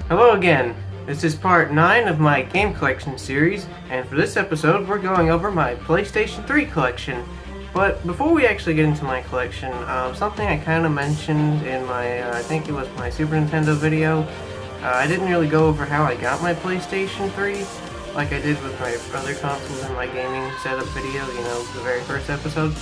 Hello again. This is part 9 of my game collection series, and for this episode we're going over my PlayStation 3 collection. But before we actually get into my collection, something I kind of mentioned in my, I think it was my Super Nintendo video. I didn't really go over how I got my PlayStation 3, like I did with my other consoles in my gaming setup video, the very first episode.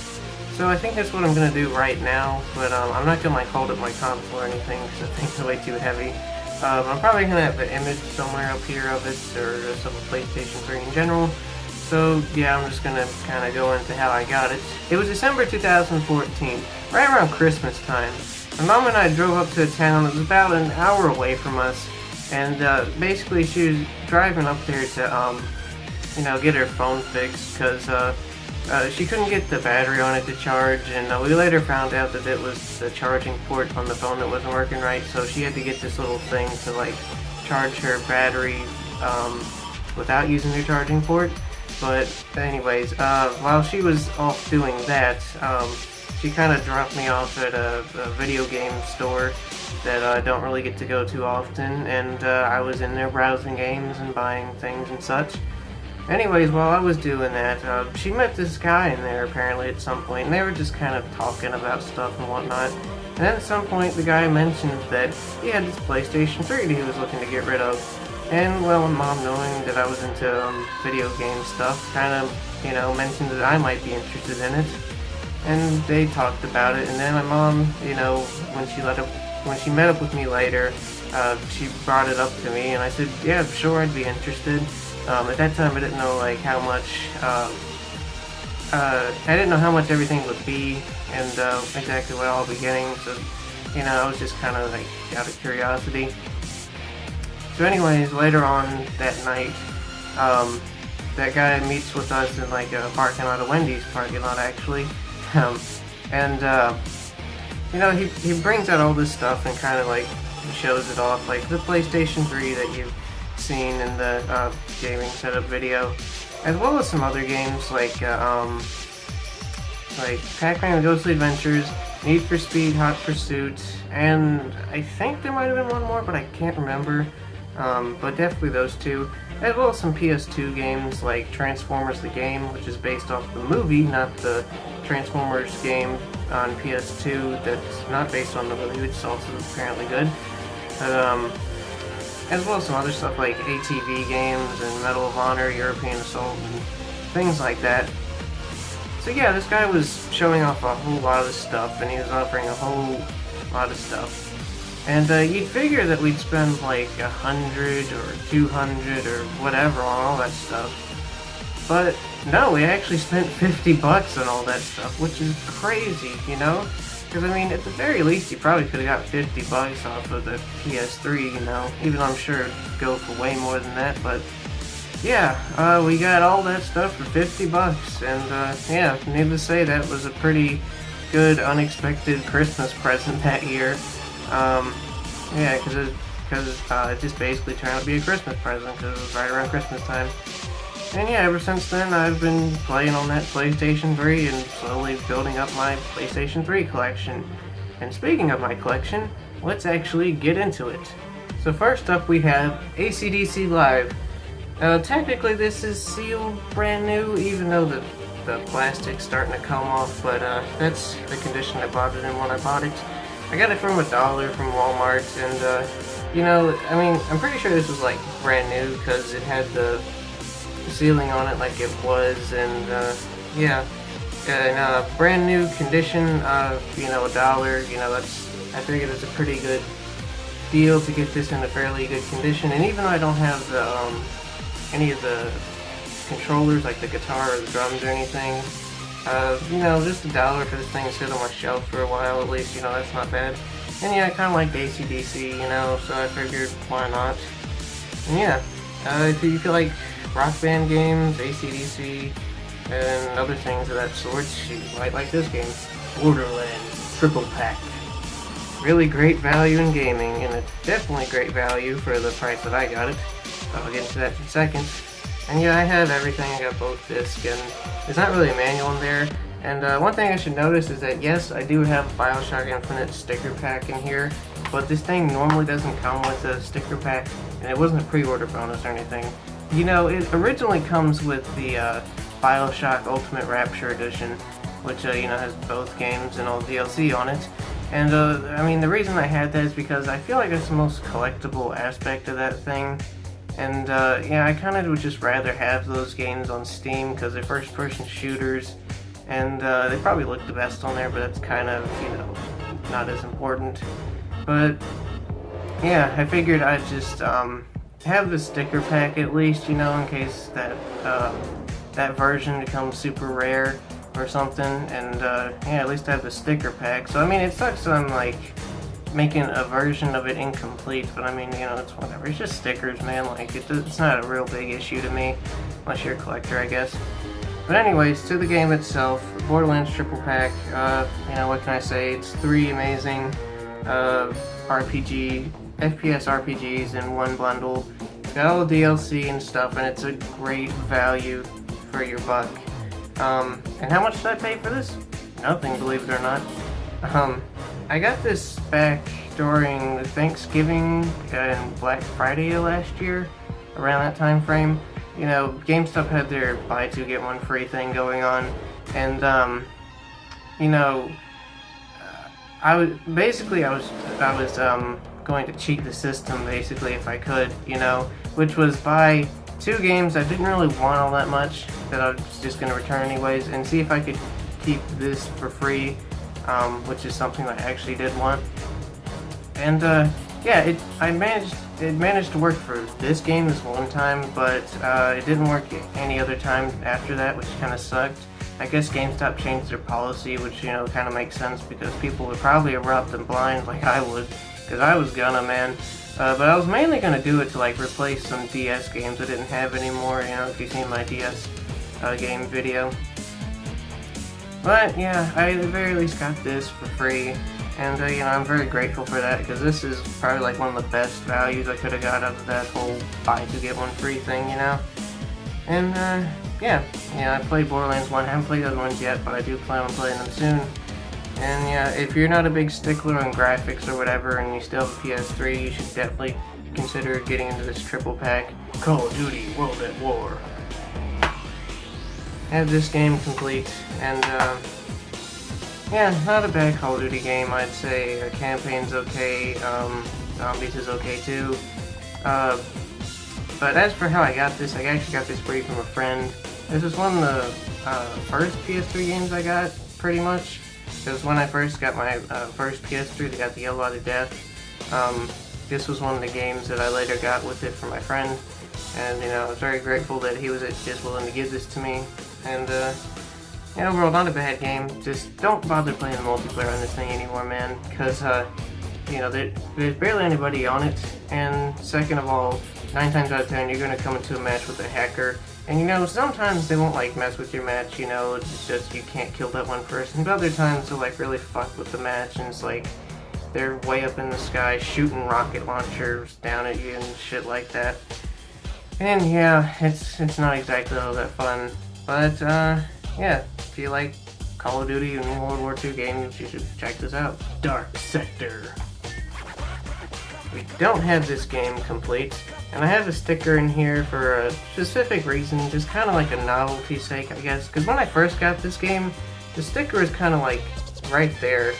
So I think that's what I'm going to do right now, but I'm not going to hold up my console or anything because I think it's way too heavy. I'm probably going to have an image somewhere up here of it, or just of a PlayStation 3 in general. So yeah, I'm just going to kind of go into how I got it. It was December 2014, right around Christmas time. My mom and I drove up to a town that was about an hour away from us, and basically she was driving up there to, get her phone fixed, because she couldn't get the battery on it to charge, and we later found out that it was the charging port on the phone that wasn't working right, so she had to get this little thing to charge her battery without using her charging port. But anyways, while she was off doing that, she kind of dropped me off at a video game store that I don't really get to go to often, and I was in there browsing games and buying things and such. Anyways, while I was doing that, she met this guy in there apparently at some point, and they were just kind of talking about stuff and whatnot. And then at some point, the guy mentioned that he had this PlayStation 3 that he was looking to get rid of. And, well, my mom, knowing that I was into video game stuff, kind of, mentioned that I might be interested in it. And they talked about it, and then my mom, when she met up with me later, she brought it up to me, and I said, yeah, sure, I'd be interested. At that time, I didn't know how much. I didn't know how much everything would be, and exactly what I'll be getting. So, I was just kind of out of curiosity. So, anyways, later on that night, that guy meets with us in a parking lot, a Wendy's parking lot actually, and he brings out all this stuff and kind of shows it off, the PlayStation 3 that you've seen in the gaming setup video, as well as some other games like Pac-Man Ghostly Adventures, Need for Speed, Hot Pursuit, and I think there might have been one more, but I can't remember. But definitely those two, as well as some PS2 games like Transformers the Game, which is based off the movie, not the Transformers game on PS2 that's not based on the movie, which is also apparently good. But, as well as some other stuff like ATV games and Medal of Honor, European Assault, and things like that. So yeah, this guy was showing off a whole lot of stuff, and he was offering a whole lot of stuff. And you'd figure that we'd spend $100 or $200 or whatever on all that stuff. But no, we actually spent $50 on all that stuff, which is crazy, Because, at the very least, you probably could have got $50 off of the PS3, even though I'm sure it'd go for way more than that, but yeah, we got all that stuff for $50, and yeah, needless to say, that was a pretty good, unexpected Christmas present that year. Yeah, because it just basically turned out to be a Christmas present, because it was right around Christmas time. And yeah, ever since then, I've been playing on that PlayStation 3 and slowly building up my PlayStation 3 collection. And speaking of my collection, let's actually get into it. So first up, we have AC/DC Live. Technically, this is sealed brand new, even though the plastic's starting to come off, but that's the condition I bought it in when I bought it. I got it from $1 from Walmart, and I'm pretty sure this was brand new, because it had the sealing on it like it was, and yeah, in brand new condition, $1, that's, I figured it's a pretty good deal to get this in a fairly good condition. And even though I don't have the any of the controllers, like the guitar or the drums or anything, just $1 for this thing to sit on my shelf for a while at least, that's not bad. And yeah, I kind of like AC/DC, so I figured why not. And yeah, if you feel like rock band games, AC/DC, and other things of that sort, you might like this game. Borderlands Triple Pack. Really great value in gaming, and a definitely great value for the price that I got it. I'll get into that in a second. And yeah, I have everything. I got both discs, and there's not really a manual in there. And one thing I should notice is that yes, I do have a BioShock Infinite sticker pack in here. but this thing normally doesn't come with a sticker pack, and it wasn't a pre-order bonus or anything. You know, it originally comes with the BioShock Ultimate Rapture Edition, which, you know, has both games and all DLC on it. And, I mean, the reason I had that is because I feel like it's the most collectible aspect of that thing. And, yeah, I kind of would just rather have those games on Steam because they're first-person shooters. And, they probably look the best on there, but that's kind of, you know, not as important. But, yeah, I figured I'd just, have the sticker pack at least, you know, in case that, that version becomes super rare or something, and yeah, at least have the sticker pack. So I mean, it sucks that I'm like making a version of it incomplete, but I mean, you know, it's whatever. It's just stickers, man. Like it's not a real big issue to me, unless you're a collector, I guess. But anyways, to the game itself, Borderlands Triple Pack. You know, what can I say? It's 3 amazing FPS RPGs in one bundle. It's got all the DLC and stuff, and it's a great value for your buck. And how much did I pay for this? Nothing, believe it or not. I got this back during Thanksgiving and Black Friday last year, around that time frame. You know, GameStop had their buy 2 get 1 free thing going on, and you know, I was going to cheat the system basically if I could, you know, which was buy 2 games I didn't really want all that much, that I was just going to return anyways, and see if I could keep this for free, which is something I actually did want. And yeah, it managed to work for this game this one time, but it didn't work any other time after that, which kind of sucked. I guess GameStop changed their policy, which, you know, kind of makes sense because people would probably have robbed them blind like I would, because I was gonna, man. But I was mainly going to do it to like replace some DS games I didn't have anymore, you know, if you've seen my DS game video. But yeah, I at the very least got this for free, and you know, I'm very grateful for that because this is probably like one of the best values I could have got out of that whole buy 2 get 1 free thing, you know. And yeah, I played Borderlands 1, I haven't played the other ones yet, but I do plan on playing them soon. And yeah, if you're not a big stickler on graphics or whatever and you still have a PS3, you should definitely consider getting into this triple pack. Call of Duty World at War. Have this game complete, and yeah, not a bad Call of Duty game, I'd say. Campaign's okay, Zombies is okay too. But as for how I got this, I actually got this free from a friend. This is one of the first PS3 games I got, pretty much. Because when I first got my first PS3, they got the Yellow Out of Death. This was one of the games that I later got with it for my friend. And, you know, I was very grateful that he was just willing to give this to me. And, yeah, overall, not a bad game. Just don't bother playing the multiplayer on this thing anymore, man. Because, you know, there's barely anybody on it. And second of all, 9 times out of 10, you're going to come into a match with a hacker. And, you know, sometimes they won't, like, mess with your match, you know, it's just you can't kill that one person. But other times they'll, like, really fuck with the match, and it's like they're way up in the sky shooting rocket launchers down at you and shit like that. And, yeah, it's not exactly all that fun. But, yeah, if you like Call of Duty and World War II games, you should check this out. Dark Sector. We don't have this game complete. And I have a sticker in here for a specific reason, just kind of like a novelty's sake, I guess. Because when I first got this game, the sticker is kind of like right there,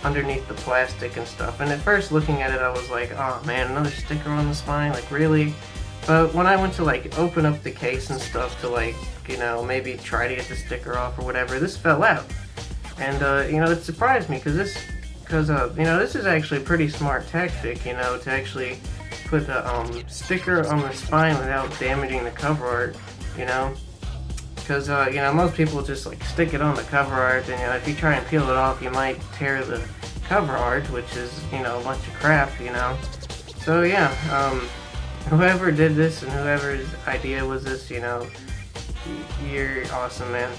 underneath the plastic and stuff. And at first looking at it, I was like, oh man, another sticker on the spine, like really? But when I went to like open up the case and stuff to like, you know, maybe try to get the sticker off or whatever, this fell out. And, you know, it surprised me because you know, this is actually a pretty smart tactic, you know, to actually put the sticker on the spine without damaging the cover art, you know, because you know, most people just like stick it on the cover art, and you know, if you try and peel it off, you might tear the cover art, which is, you know, a bunch of crap, you know. So yeah, whoever did this and whoever's idea was this, you know, you're awesome, man.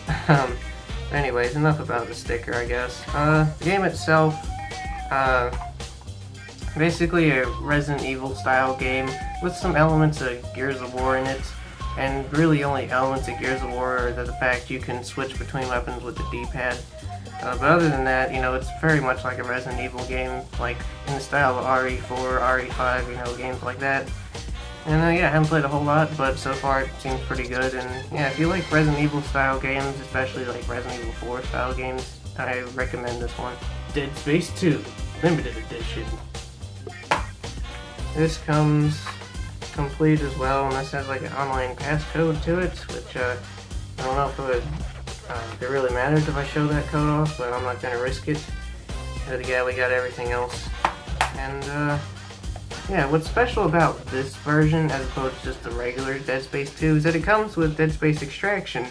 Anyways, enough about the sticker, I guess. The game itself, basically a Resident Evil style game with some elements of Gears of War in it, and really only elements of Gears of War are the fact you can switch between weapons with the D-pad. But other than that, you know, it's very much like a Resident Evil game, like in the style of RE4, RE5, you know, games like that. And yeah, I haven't played a whole lot, but so far it seems pretty good. And yeah, if you like Resident Evil style games, especially like Resident Evil 4 style games, I recommend this one. Dead Space 2 Limited Edition. This comes complete as well, and this has like an online passcode to it, which I don't know if it really matters if I show that code off, but I'm not going to risk it. But yeah, we got everything else. And yeah, what's special about this version as opposed to just the regular Dead Space 2 is that it comes with Dead Space Extraction,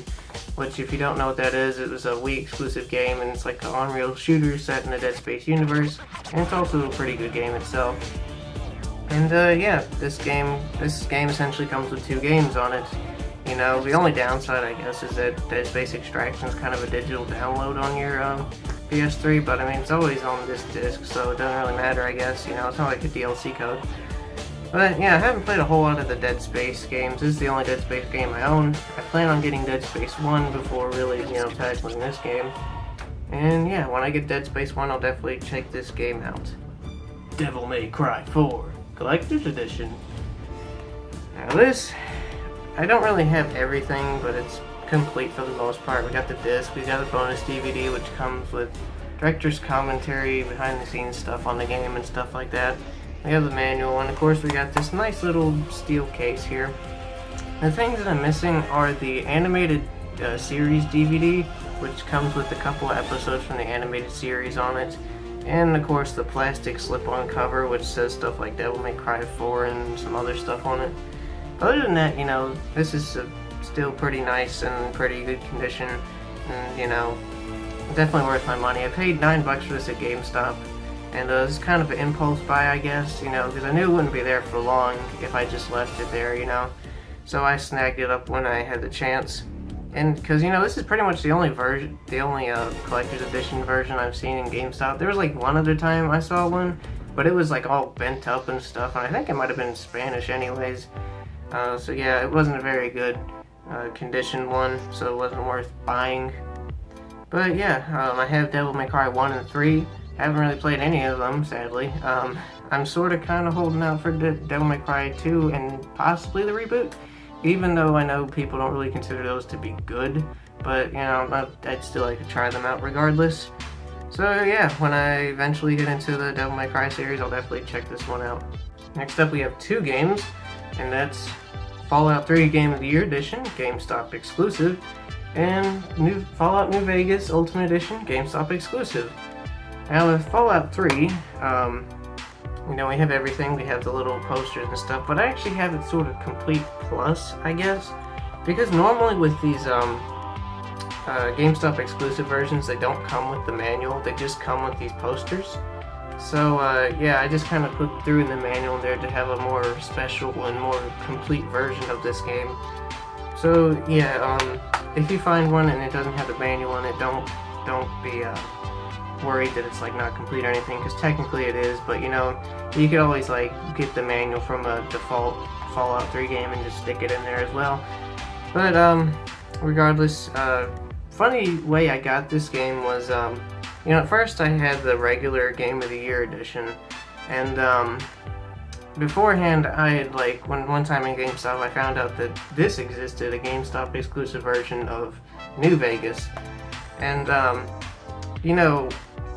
which if you don't know what that is, it was a Wii exclusive game, and it's like an on-rail shooter set in the Dead Space universe, and it's also a pretty good game itself. And yeah, this game essentially comes with 2 games on it. You know, the only downside, I guess, is that Dead Space Extraction is kind of a digital download on your PS3, but I mean, it's always on this disc, so it doesn't really matter, I guess. You know, it's not like a DLC code. But yeah, I haven't played a whole lot of the Dead Space games. This is the only Dead Space game I own. I plan on getting Dead Space 1 before really, you know, tackling this game. And yeah, when I get Dead Space 1, I'll definitely check this game out. Devil May Cry 4 Collector's Edition. Now this, I don't really have everything, but it's complete for the most part. We got the disc, we got a bonus DVD which comes with director's commentary, behind the scenes stuff on the game and stuff like that. We have the manual, and of course we got this nice little steel case here. The things that I'm missing are the animated series DVD, which comes with a couple of episodes from the animated series on it. And of course the plastic slip-on cover, which says stuff like Devil May Cry 4 and some other stuff on it. Other than that, you know, this is still pretty nice and pretty good condition, and you know, definitely worth my money. I paid $9 for this at GameStop, and it's kind of an impulse buy, I guess, you know, because I knew it wouldn't be there for long if I just left it there, you know. So I snagged it up when I had the chance. And because, you know, this is pretty much the only version, the only collector's edition version I've seen in GameStop. There was like one other time I saw one, but it was like all bent up and stuff, and I think it might have been in Spanish anyways. So yeah, it wasn't a very good condition one, so it wasn't worth buying. But yeah, I have Devil May Cry 1 and 3. I haven't really played any of them, sadly. I'm sort of kind of holding out for Devil May Cry 2 and possibly the reboot, even though I know people don't really consider those to be good. But, you know, I'd still like to try them out regardless. So yeah, when I eventually get into the Devil May Cry series, I'll definitely check this one out. Next up we have 2 games, and that's Fallout 3 Game of the Year Edition, GameStop exclusive, and Fallout New Vegas Ultimate Edition, GameStop exclusive. Now with Fallout 3, you know, we have everything. We have the little posters and stuff, but I actually have it sort of complete plus, I guess, because normally with these GameStop exclusive versions, they don't come with the manual, they just come with these posters. So yeah, I just kind of put through in the manual there to have a more special and more complete version of this game. So yeah, if you find one and it doesn't have the manual in it, don't be worried that it's like not complete or anything, because technically it is. But you know, you could always like get the manual from a default Fallout 3 game and just stick it in there as well. But regardless, funny way I got this game was you know, at first I had the regular Game of the Year edition, and beforehand I had like, one time in GameStop I found out that this existed, a GameStop exclusive version of New Vegas, and you know,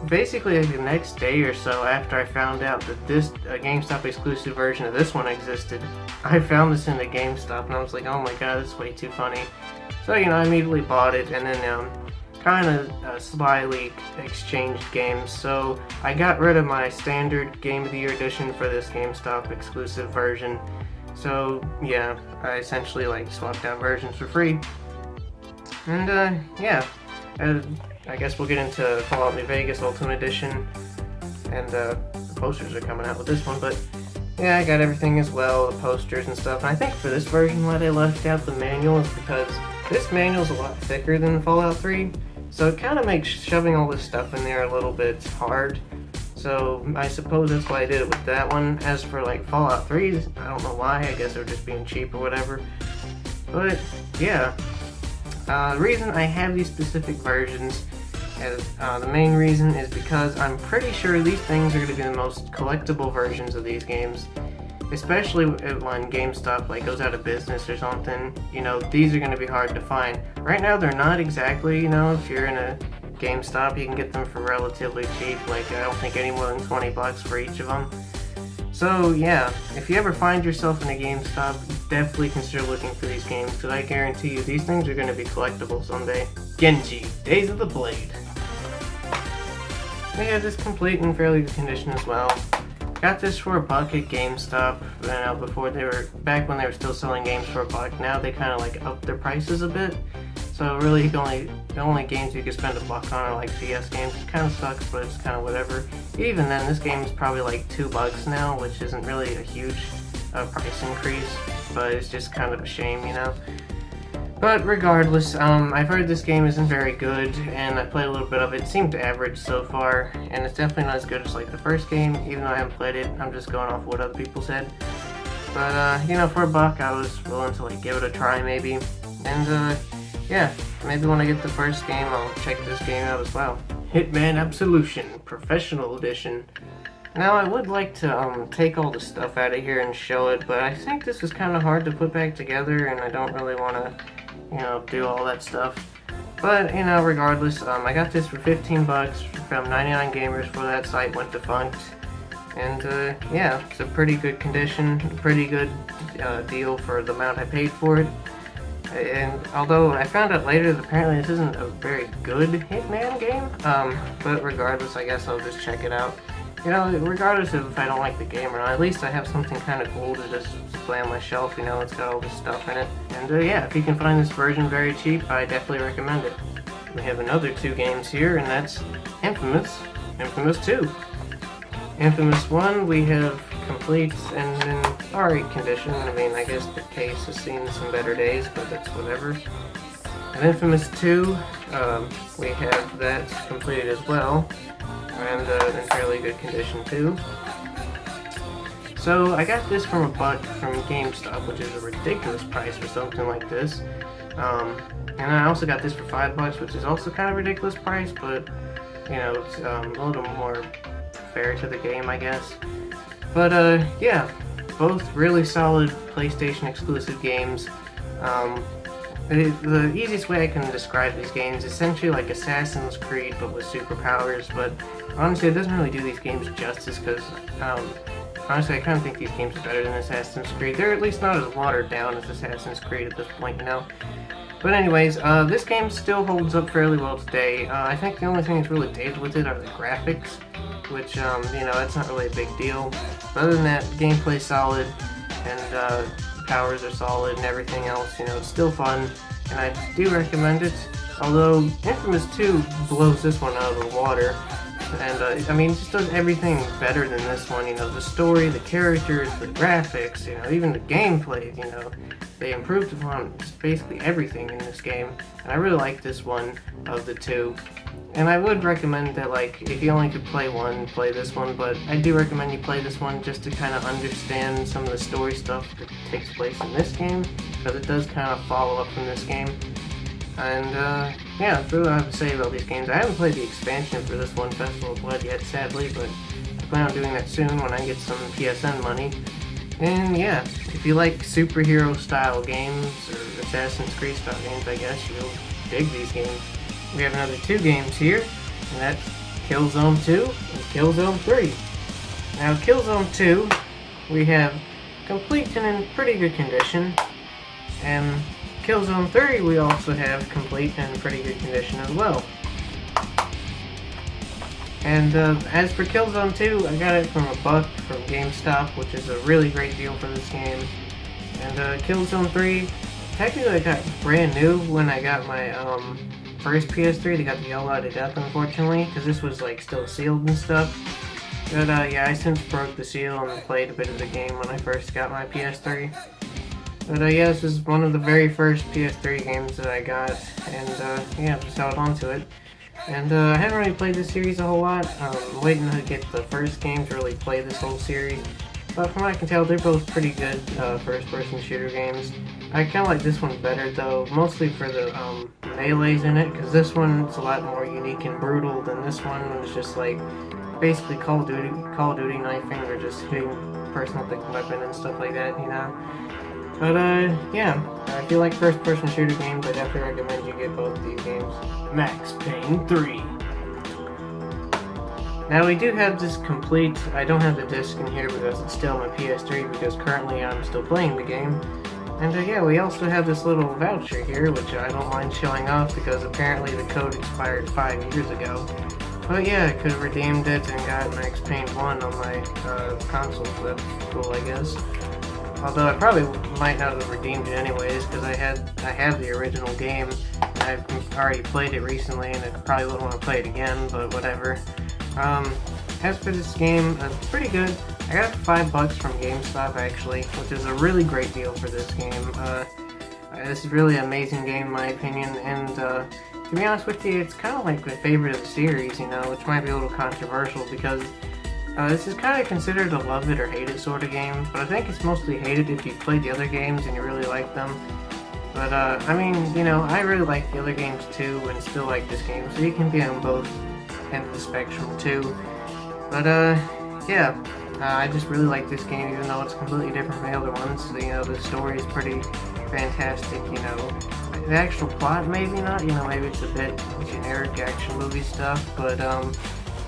basically like the next day or so after I found out that this GameStop exclusive version of this one existed, I found this in the GameStop and I was like, oh my god, this is way too funny. So, you know, I immediately bought it and then kind of slyly exchanged games. So I got rid of my standard Game of the Year edition for this GameStop exclusive version. So yeah, I essentially like swapped out versions for free. And yeah, I guess we'll get into Fallout New Vegas Ultimate Edition, and the posters are coming out with this one, but yeah, I got everything as well, the posters and stuff. And I think for this version why they left out the manual is because this manual is a lot thicker than Fallout 3, so it kind of makes shoving all this stuff in there a little bit hard. So I suppose that's why I did it with that one. As for like Fallout 3, I don't know why, I guess they're just being cheap or whatever. But yeah, the reason I have these specific versions The main reason is because I'm pretty sure these things are going to be the most collectible versions of these games. Especially when GameStop like goes out of business or something, you know, these are going to be hard to find. Right now they're not exactly, you know, if you're in a GameStop you can get them for relatively cheap, like I don't think any more than 20 bucks for each of them. So yeah, if you ever find yourself in a GameStop, definitely consider looking for these games, because I guarantee you these things are going to be collectible someday. Genji, Days of the Blade. We have this complete in fairly good condition as well. Got this for $1 at GameStop, you know, before back when they were still selling games for $1. Now they kind of like upped their prices a bit. So really the only games you can spend $1 on are like PS games. It kind of sucks, but it's kind of whatever. Even then, this game is probably like $2 now, which isn't really a huge price increase, but it's just kind of a shame, you know. But regardless, I've heard this game isn't very good, and I played a little bit of it. It seemed average so far, and it's definitely not as good as like the first game, even though I haven't played it. I'm just going off what other people said. But, you know, for $1, I was willing to like give it a try maybe. And, yeah, maybe when I get the first game, I'll check this game out as well. Hitman Absolution, Professional Edition. Now, I would like to take all the stuff out of here and show it, but I think this is kind of hard to put back together, and I don't really want to, you know, do all that stuff. But, you know, regardless, I got this for 15 bucks from 99 Gamers before that site went defunct. And, yeah, it's a pretty good condition, pretty good deal for the amount I paid for it. And although I found out later that apparently this isn't a very good Hitman game, but regardless, I guess I'll just check it out. You know, regardless of if I don't like the game or not, at least I have something kind of cool to just display on my shelf, you know, it's got all this stuff in it. And yeah, if you can find this version very cheap, I definitely recommend it. We have another 2 games here, and that's Infamous, Infamous 2. Infamous 1 we have complete and in alright condition. I mean, I guess the case has seen some better days, but that's whatever. And Infamous 2, we have that completed as well, and in fairly good condition too. So I got this from $1 from GameStop, which is a ridiculous price for something like this. And I also got this for $5, which is also kind of a ridiculous price, but you know, it's a little more fair to the game, I guess. But yeah, both really solid PlayStation exclusive games. The easiest way I can describe these games is essentially like Assassin's Creed but with superpowers, but honestly it doesn't really do these games justice, because honestly I kind of think these games are better than Assassin's Creed. They're at least not as watered down as Assassin's Creed at this point, you know. But anyways, this game still holds up fairly well today. I think the only thing that's really dated with it are the graphics, which, you know, that's not really a big deal. But other than that, gameplay's solid, and powers are solid, and everything else, you know, it's still fun, and I do recommend it. Although Infamous 2 blows this one out of the water, and I mean, it just does everything better than this one, you know, the story, the characters, the graphics, you know, even the gameplay, you know, they improved upon just basically everything in this game, and I really like this one of the 2. And I would recommend that, like, if you only could play one, play this one, but I do recommend you play this one just to kind of understand some of the story stuff that takes place in this game, because it does kind of follow up from this game. And, yeah, that's really what I have to say about these games. I haven't played the expansion for this one, Festival of Blood, yet, sadly, but I plan on doing that soon when I get some PSN money. And, yeah, if you like superhero-style games, or Assassin's Creed-style games, I guess, you'll dig these games. We have another 2 games here, and that's Killzone 2 and Killzone 3. Now, Killzone 2, we have complete and in pretty good condition, and Killzone 3 we also have complete and in pretty good condition as well. And as for Killzone 2, I got it from $1 from GameStop, which is a really great deal for this game. And Killzone 3, technically I got brand new when I got my first PS3. They got the yellow out of death, unfortunately, because this was like still sealed and stuff. But yeah, I since broke the seal and played a bit of the game when I first got my PS3. But yeah, this is one of the very first PS3 games that I got, and yeah, just held on to it. And I haven't really played this series a whole lot. I'm waiting to get the first game to really play this whole series. But from what I can tell, they're both pretty good first-person shooter games. I kind of like this one better though, mostly for the melees in it, because this one's a lot more unique and brutal than this one. It's just like basically Call of Duty knifing, or just hitting the person with the weapon and stuff like that, you know. But yeah, if you like first-person shooter games, I definitely recommend you get both these games. Max Payne 3. Now we do have this complete. I don't have the disc in here because it's still on my PS3, because currently I'm still playing the game. And yeah, we also have this little voucher here, which I don't mind showing off because apparently the code expired 5 years ago. But yeah, I could have redeemed it and got Max Payne 1 on my console, so that's cool, I guess. Although I probably might not have redeemed it anyways, because I have the original game, and I've already played it recently, and I probably wouldn't want to play it again, but whatever. As for this game, it's pretty good. I got it for $5 from GameStop actually, which is a really great deal for this game. This is really an amazing game in my opinion, and to be honest with you, it's kind of like my favorite of the series, you know, which might be a little controversial because this is kind of considered a love it or hate it sort of game, but I think it's mostly hated if you played the other games and you really like them. But I mean, you know, I really like the other games too and still like this game, so you can be on both ends of the spectrum too. But yeah, I just really like this game even though it's completely different from the other ones. So, you know, the story is pretty fantastic, you know. The actual plot maybe not, you know, maybe it's a bit generic action movie stuff, but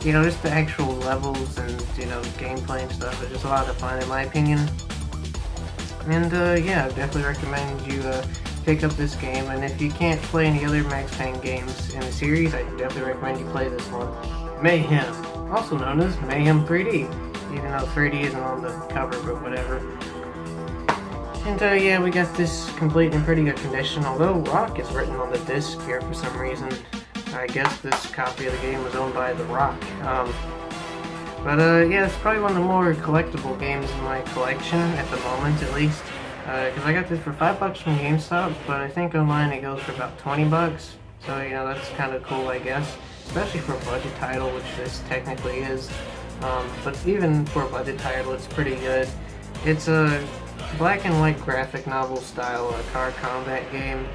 you know, just the actual levels and, you know, gameplay and stuff is just a lot of fun in my opinion. And yeah, I definitely recommend you pick up this game, and if you can't play any other Max Payne games in the series, I definitely recommend you play this one. Mayhem, also known as Mayhem 3D, even though 3D isn't on the cover, but whatever. And yeah, we got this complete in pretty good condition, although Rock is written on the disc here for some reason. I guess this copy of the game was owned by The Rock. But yeah, it's probably one of the more collectible games in my collection, at the moment at least. Because I got this for $5 from GameStop, but I think online it goes for about $20. So, you know, that's kind of cool, I guess. Especially for a budget title, which this technically is. But even for a budget title, it's pretty good. It's a black and white graphic novel style car combat game.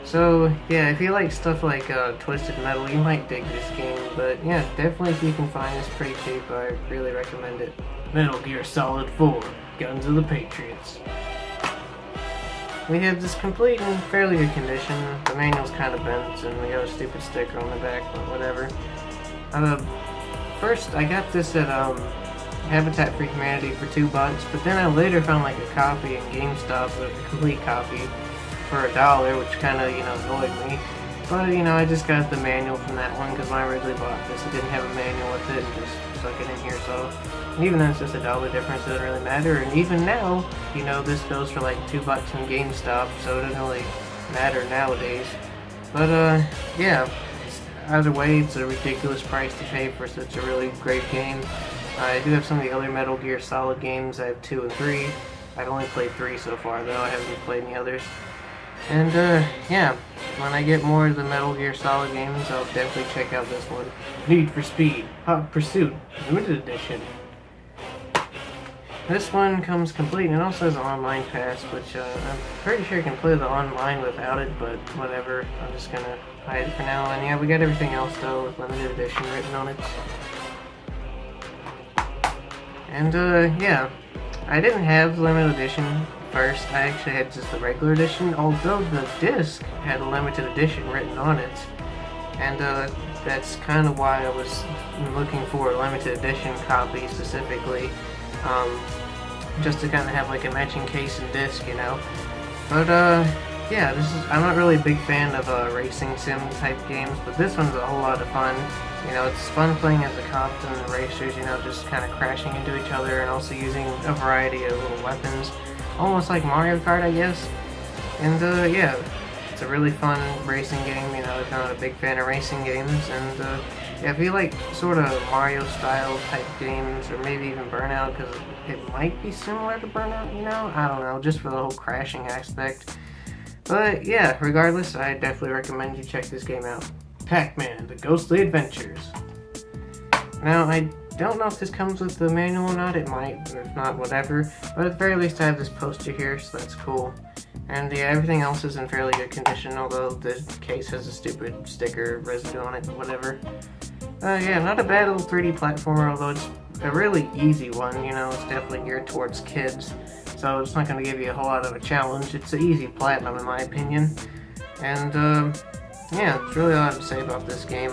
So, yeah, if you like stuff like Twisted Metal, you might dig this game. But yeah, definitely if you can find this pretty cheap, I really recommend it. Metal Gear Solid 4, Guns of the Patriots. We have this complete in fairly good condition. The manual's kind of bent, and we got a stupid sticker on the back, but whatever. First, I got this at Habitat for Humanity for $2, but then I later found like a copy in GameStop, a complete copy, for $1, which kind of, you know, annoyed me. But, you know, I just got the manual from that one, because when I originally bought this, it didn't have a manual with it, and just stuck it in here, so... And even then, it's just $1 difference, it doesn't really matter. And even now, you know, this goes for like $2 in GameStop, so it doesn't really matter nowadays. But yeah, either way, it's a ridiculous price to pay for such a really great game. I do have some of the other Metal Gear Solid games. I have 2 and 3. I've only played 3 so far, though. I haven't played any others. And yeah, when I get more of the Metal Gear Solid games, I'll definitely check out this one. Need for Speed Hot Pursuit Limited Edition. This one comes complete, and it also has an online pass, which I'm pretty sure you can play the online without it, but whatever. I'm just gonna hide it for now. And yeah, we got everything else though with limited edition written on it. And yeah, I didn't have the limited edition first. I actually had just the regular edition, although the disc had a limited edition written on it. And that's kind of why I was looking for a limited edition copy specifically. Just to kind of have like a matching case and disc, you know. But yeah, I'm not really a big fan of racing sim type games, but this one's a whole lot of fun. You know, it's fun playing as a cop and the racers, you know, just kind of crashing into each other and also using a variety of little weapons. Almost like Mario Kart, I guess. And yeah, it's a really fun racing game, you know, I'm not a big fan of racing games, and yeah, if you like sort of Mario style type games, or maybe even Burnout, because it might be similar to Burnout, you know, I don't know, just for the whole crashing aspect. But yeah, regardless, I definitely recommend you check this game out. Pac-Man, The Ghostly Adventures. Now, I don't know if this comes with the manual or not. It might, or if not, whatever. But at the very least, I have this poster here, so that's cool. And yeah, everything else is in fairly good condition, although the case has a stupid sticker residue on it, but whatever. Yeah, not a bad little 3D platformer, although it's a really easy one, you know, it's definitely geared towards kids, so it's not going to give you a whole lot of a challenge. It's an easy platinum in my opinion, and yeah, it's really all I have to say about this game.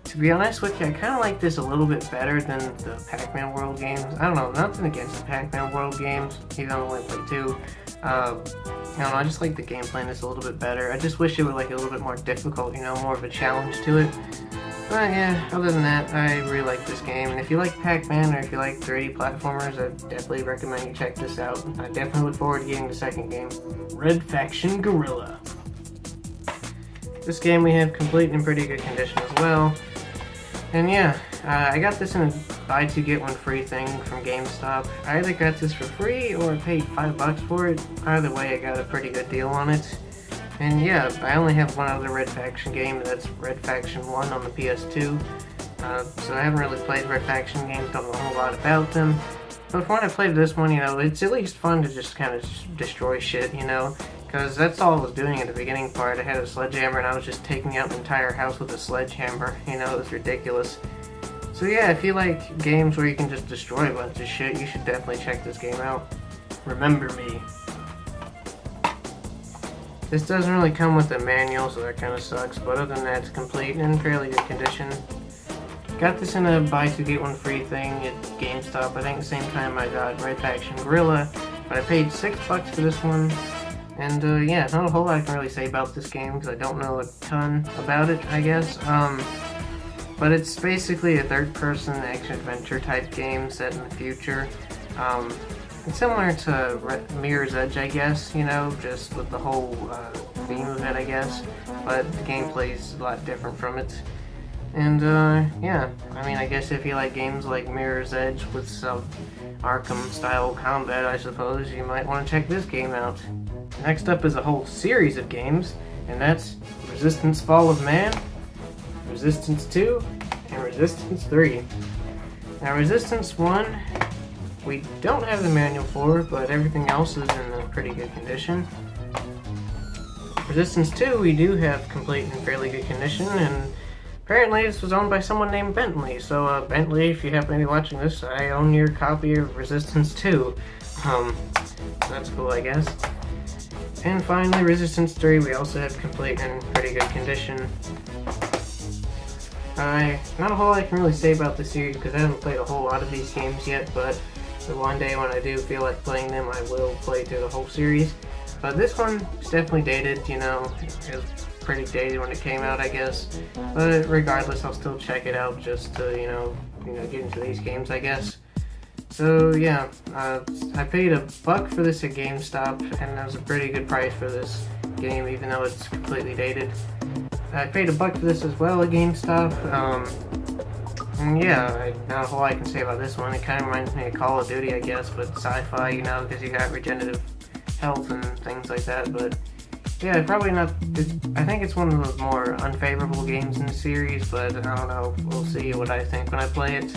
To be honest with you, I kind of like this a little bit better than the Pac-Man World games. I don't know, nothing against the Pac-Man World games, even though I only played 2. I don't know, I just like the gameplay in this a little bit better. I just wish it were like a little bit more difficult, you know, more of a challenge to it. But yeah, other than that, I really like this game, and if you like Pac-Man or if you like 3D platformers, I definitely recommend you check this out. I definitely look forward to getting the second game. Red Faction Guerrilla. This game we have complete and in pretty good condition as well. And yeah, I got this in a buy 2 get 1 free thing from GameStop. I either got this for free or I paid $5 for it. Either way, I got a pretty good deal on it. And yeah, I only have one other Red Faction game, that's Red Faction 1 on the PS2. So I haven't really played Red Faction games, don't know a whole lot about them. But when I played this one, you know, it's at least fun to just kind of destroy shit, you know. Because that's all I was doing in the beginning part. I had a sledgehammer and I was just taking out an entire house with a sledgehammer. You know, it was ridiculous. So yeah, if you like games where you can just destroy a bunch of shit, you should definitely check this game out. Remember Me. This doesn't really come with a manual, so that kind of sucks, but other than that, it's complete and in fairly good condition. Got this in a buy 2 get 1 free thing at GameStop. I think the same time I got Red Faction Guerrilla, but I paid $6 for this one. And yeah, not a whole lot I can really say about this game because I don't know a ton about it, I guess. But it's basically a third-person action-adventure type game set in the future. It's similar to Mirror's Edge, I guess, you know, just with the whole theme of it, I guess. But the gameplay's a lot different from it. And yeah, I mean, I guess if you like games like Mirror's Edge with some Arkham-style combat, I suppose, you might want to check this game out. Next up is a whole series of games, and that's Resistance Fall of Man, Resistance 2, and Resistance 3. Now, Resistance 1, we don't have the manual for, but everything else is in a pretty good condition. Resistance 2, we do have complete and fairly good condition, and apparently this was owned by someone named Bentley. So, Bentley, if you happen to be watching this, I own your copy of Resistance 2. That's cool, I guess. And finally, Resistance 3, we also have complete and pretty good condition. Not a whole lot I can really say about the series because I haven't played a whole lot of these games yet, but the one day when I do feel like playing them, I will play through the whole series. But this one is definitely dated, you know, it was pretty dated when it came out, I guess. But regardless, I'll still check it out just to, you know, get into these games, I guess. So yeah, I paid $1 for this at GameStop, and that was a pretty good price for this game, even though it's completely dated. I paid $1 for this as well at GameStop. And yeah, not a whole lot I can say about this one. It kind of reminds me of Call of Duty, I guess, but sci-fi, you know, because you got regenerative health and things like that. But yeah, probably not. I think it's one of the more unfavorable games in the series, but I don't know. We'll see what I think when I play it.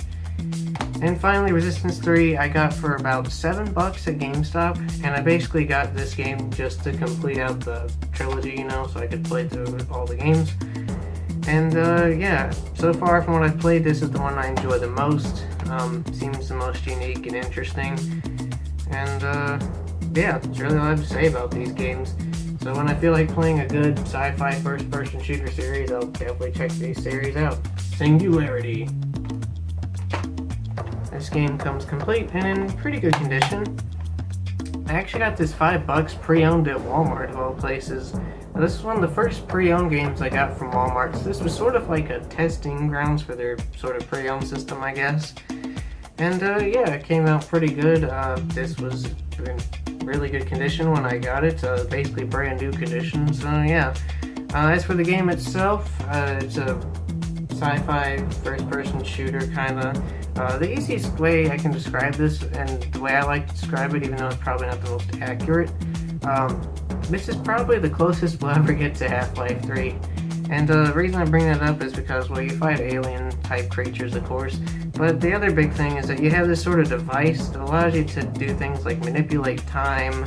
And finally, Resistance 3 I got for about $7 at GameStop, and I basically got this game just to complete out the trilogy, you know, so I could play through all the games. And yeah, so far from what I've played, this is the one I enjoy the most. Seems the most unique and interesting. And yeah, that's really all I have to say about these games. So when I feel like playing a good sci-fi first-person shooter series, I'll definitely check these series out. Singularity. This game comes complete and in pretty good condition. I actually got this $5 pre-owned at Walmart of all places. Now, this is one of the first pre-owned games I got from Walmart, so this was sort of like a testing grounds for their sort of pre-owned system, I guess. And yeah, it came out pretty good. This was in really good condition when I got it, basically brand new condition, so yeah. As for the game itself, it's a sci-fi first-person shooter kinda. The easiest way I can describe this, and the way I like to describe it, even though it's probably not the most accurate, this is probably the closest we'll ever get to Half-Life 3. And the reason I bring that up is because, well, you fight alien-type creatures, of course, But the other big thing is that you have this sort of device that allows you to do things like manipulate time,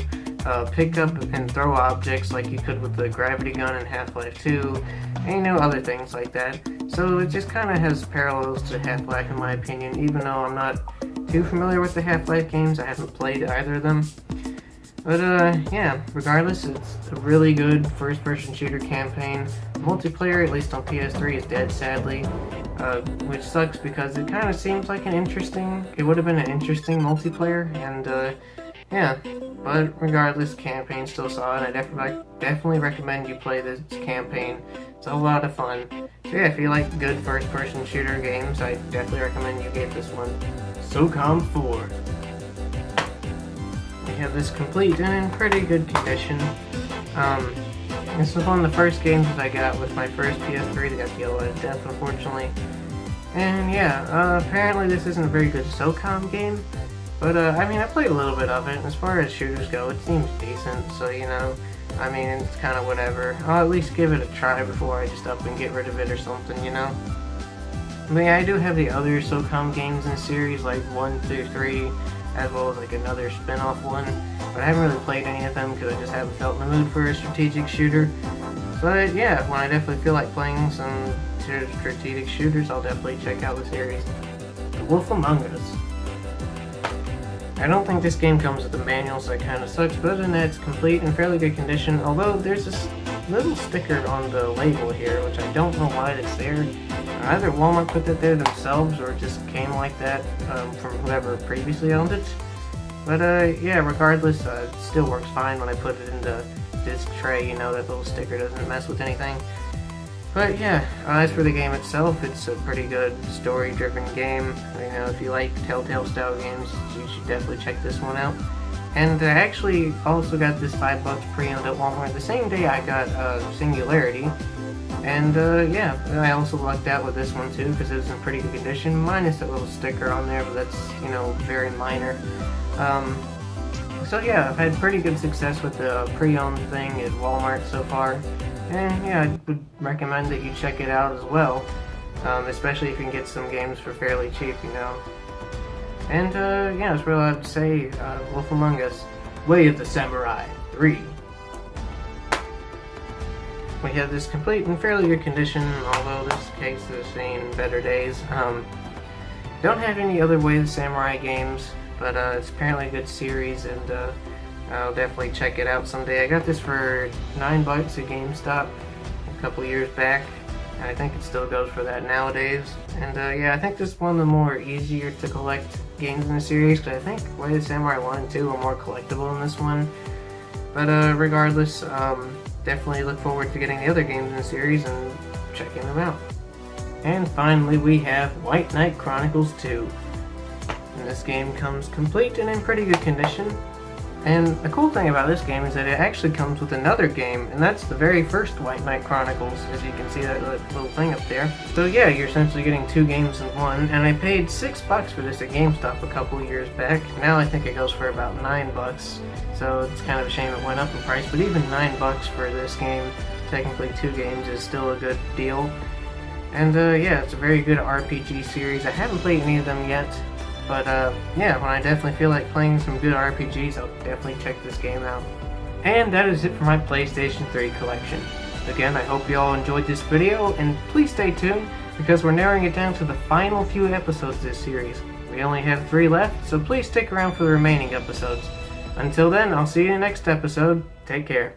pick up and throw objects like you could with the gravity gun in Half-Life 2, and other things like that. So it just kind of has parallels to Half-Life in my opinion, even though I'm not too familiar with the Half-Life games. I haven't played either of them. But yeah, regardless, it's a really good first-person shooter campaign. Multiplayer, at least on PS3, is dead, sadly, which sucks because it kind of seems like it would have been an interesting multiplayer, and yeah, but regardless, campaign still solid. I definitely recommend you play this campaign. It's a lot of fun. So yeah, if you like good first-person shooter games, I definitely recommend you get this one. SOCOM 4. We have this complete and in pretty good condition. This was one of the first games that I got with my first PS3 that got killed to death, unfortunately. And yeah, apparently this isn't a very good SOCOM game, but I mean, I played a little bit of it. As far as shooters go, it seems decent, so I mean, it's kind of whatever. I'll at least give it a try before I just up and get rid of it or something, But yeah, I do have the other SOCOM games in the series, like 1 through 3, as well as like another spin-off one, but I haven't really played any of them because I just haven't felt in the mood for a strategic shooter. But yeah, when I definitely feel like playing some strategic shooters, I'll definitely check out the series. The Wolf Among Us. I don't think this game comes with a manual, so it kind of sucks, but other than that, it's complete and fairly good condition, although there's this little sticker on the label here, which I don't know why it's there. Either Walmart put that there themselves, or it just came like that from whoever previously owned it. But yeah, regardless, it still works fine when I put it in the disc tray, that little sticker doesn't mess with anything. But yeah, as for the game itself, it's a pretty good story-driven game. If you like Telltale style games, you should definitely check this one out. And I actually also got this $5 pre-owned at Walmart the same day I got Singularity. And yeah, I also lucked out with this one too because it was in pretty good condition, minus that little sticker on there, but that's, very minor. So yeah, I've had pretty good success with the pre-owned thing at Walmart so far. And yeah, I would recommend that you check it out as well, especially if you can get some games for fairly cheap, And yeah, that's what I would say. Wolf Among Us, Way of the Samurai 3. We have this complete and fairly good condition, although this case has seen better days. Don't have any other Way of the Samurai games, but it's apparently a good series, and I'll definitely check it out someday. I got this for $9 at GameStop a couple years back, and I think it still goes for that nowadays. And yeah, I think this is one of the more easier to collect games in the series, because I think Way of the Samurai 1 and 2 are more collectible than this one. But regardless, definitely look forward to getting the other games in the series and checking them out. And finally, we have White Knight Chronicles 2. And this game comes complete and in pretty good condition. And the cool thing about this game is that it actually comes with another game, and that's the very first White Knight Chronicles, as you can see that little thing up there. So yeah, you're essentially getting two games in one, and I paid $6 for this at GameStop a couple years back. Now I think it goes for about $9, so it's kind of a shame it went up in price, but even $9 for this game, technically two games, is still a good deal. And yeah, it's a very good RPG series. I haven't played any of them yet, but yeah, when I definitely feel like playing some good RPGs, I'll definitely check this game out. And that is it for my PlayStation 3 collection. Again, I hope you all enjoyed this video, and please stay tuned, because we're narrowing it down to the final few episodes of this series. We only have 3 left, so please stick around for the remaining episodes. Until then, I'll see you in the next episode. Take care.